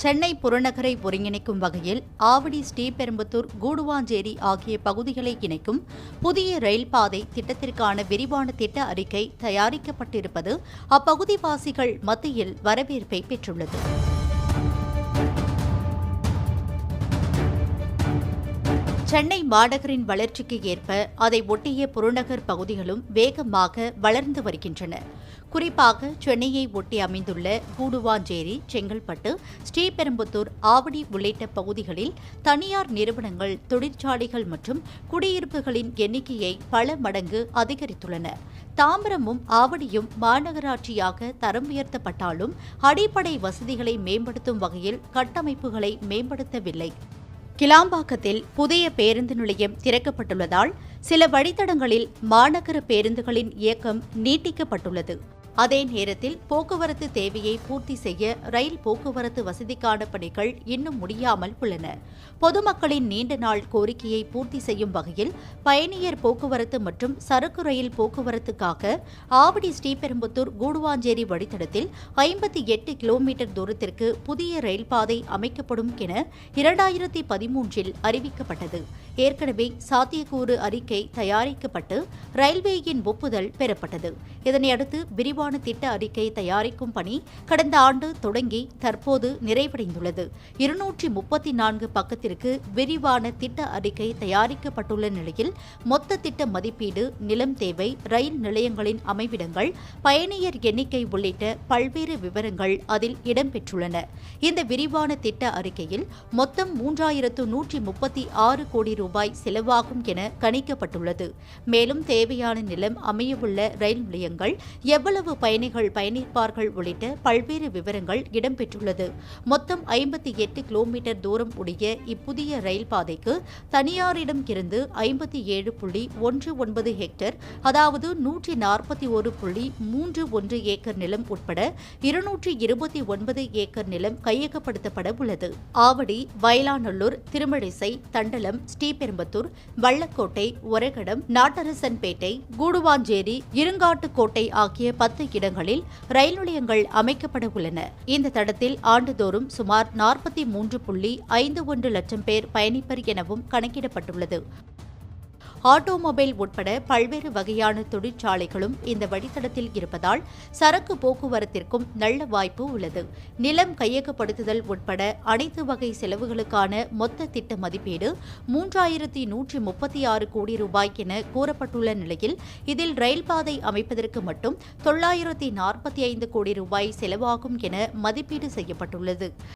சென்னை புறநகரை ஒருங்கிணைக்கும் வகையில் ஆவடி, ஸ்ரீபெரும்புதூர், கூடுவாஞ்சேரி ஆகிய பகுதிகளை இணைக்கும் புதிய ரயில் பாதை திட்டத்திற்கான விரிவான திட்ட அறிக்கை தயாரிக்கப்பட்டிருப்பது அப்பகுதிவாசிகள் மத்தியில் வரவேற்பை பெற்றுள்ளது. சென்னை மாநகரின் வளர்ச்சிக்கு ஏற்ப அதை ஒட்டிய புறநகர் பகுதிகளும் வேகமாக வளர்ந்து வருகின்றன. குறிப்பாக சென்னையை ஒட்டி அமைந்துள்ள கூடுவாஞ்சேரி, செங்கல்பட்டு, ஸ்ரீபெரும்புதூர், ஆவடி உள்ளிட்ட பகுதிகளில் தனியார் நிறுவனங்கள், தொழிற்சாலைகள் மற்றும் குடியிருப்புகளின் எண்ணிக்கையை பல மடங்கு அதிகரித்துள்ளன. தாம்பரமும் ஆவடியும் மாநகராட்சியாக தரம் உயர்த்தப்பட்டாலும் அடிப்படை வசதிகளை மேம்படுத்தும் வகையில் கட்டமைப்புகளை மேம்படுத்தவில்லை. கிளாம்பாக்கத்தில் புதிய பேருந்து நிலையம் திறக்கப்பட்டுள்ளதால் சில வழித்தடங்களில் மாநகர பேருந்துகளின் இயக்கம் நீட்டிக்கப்பட்டுள்ளது. அதே நேரத்தில் போக்குவரத்து தேவையை பூர்த்தி செய்ய ரயில் போக்குவரத்து வசதிக்கான பணிகள் இன்னும் முடியாமல் உள்ளன. பொதுமக்களின் நீண்ட நாள் கோரிக்கையை பூர்த்தி செய்யும் வகையில் பயணியர் போக்குவரத்து மற்றும் சரக்கு ரயில் போக்குவரத்துக்காக ஆவடி, ஸ்ரீபெரும்புதூர், கூடுவாஞ்சேரி வழித்தடத்தில் 58 கிலோமீட்டர் தூரத்திற்கு புதிய ரயில் பாதை அமைக்கப்படும் என 2013 அறிவிக்கப்பட்டது. ஏற்கனவே சாத்தியக்கூறு அறிக்கை தயாரிக்கப்பட்டு ரயில்வேயின் ஒப்புதல் பெறப்பட்டது. இதனையடுத்து விரிவான திட்ட அறிக்கை தயாரிக்கும் பணி கடந்த ஆண்டு தொடங்கி தற்போது நிறைவடைந்துள்ளது. 234 பக்கத்திற்கு விரிவான திட்ட அறிக்கை தயாரிக்கப்பட்டுள்ள நிலையில் மொத்த திட்ட மதிப்பீடு, நிலம் தேவை, ரயில் நிலையங்களின் அமைவிடங்கள், பயணியர் எண்ணிக்கை உள்ளிட்ட பல்வேறு விவரங்கள் அதில் இடம்பெற்றுள்ளன. இந்த விரிவான திட்ட அறிக்கையில் மொத்தம் 3136 கோடி ரூபாய் செலவாகும் என கணிக்கப்பட்டுள்ளது. மேலும் தேவையான நிலம், அமையவுள்ள ரயில் நிலையங்கள், எவ்வளவு பயணிகள் பயணிப்பார்கள் உள்ளிட்ட பல்வேறு விவரங்கள் இடம்பெற்றுள்ளது. மொத்தம் 58 கிலோமீட்டர் தூரம் உடைய இப்புதிய ரயில் பாதைக்கு தனியாரிடம் இருந்து 57.19 ஹெக்டேர், அதாவது 141.31 ஏக்கர் நிலம் உட்பட 229 ஏக்கர் நிலம் கையகப்படுத்தப்பட உள்ளது. ஆவடி, வயலாநல்லூர், திருமழிசை, தண்டலம், ஸ்ரீபெரும்புதூர், வள்ளக்கோட்டை, ஒரகடம், நாட்டரசன்பேட்டை, கூடுவாஞ்சேரி, இருங்காட்டுக்கோட்டை ஆகிய 10 இடங்களில் ரயில் நிலையங்கள் அமைக்கப்பட உள்ளன. இந்த தடத்தில் ஆண்டுதோறும் சுமார் 43.51 லட்சம் பேர் பயணிப்பர் எனவும் கணக்கிடப்பட்டுள்ளது. ஆட்டோமொபைல் உட்பட பல்வேறு வகையான தொழிற்சாலைகளும் இந்த வழித்தடத்தில் இருப்பதால் சரக்கு போக்குவரத்திற்கும் நல்ல வாய்ப்பு உள்ளது. நிலம் கையகப்படுத்துதல் உட்பட அனைத்து வகை செலவுகளுக்கான மொத்த திட்ட மதிப்பீடு 3136 கோடி ரூபாய் என கூறப்பட்டுள்ள நிலையில் இதில் ரயில் பாதை அமைப்பதற்கு மட்டும் 945 கோடி ரூபாய் செலவாகும் என மதிப்பீடு செய்யப்பட்டுள்ளது.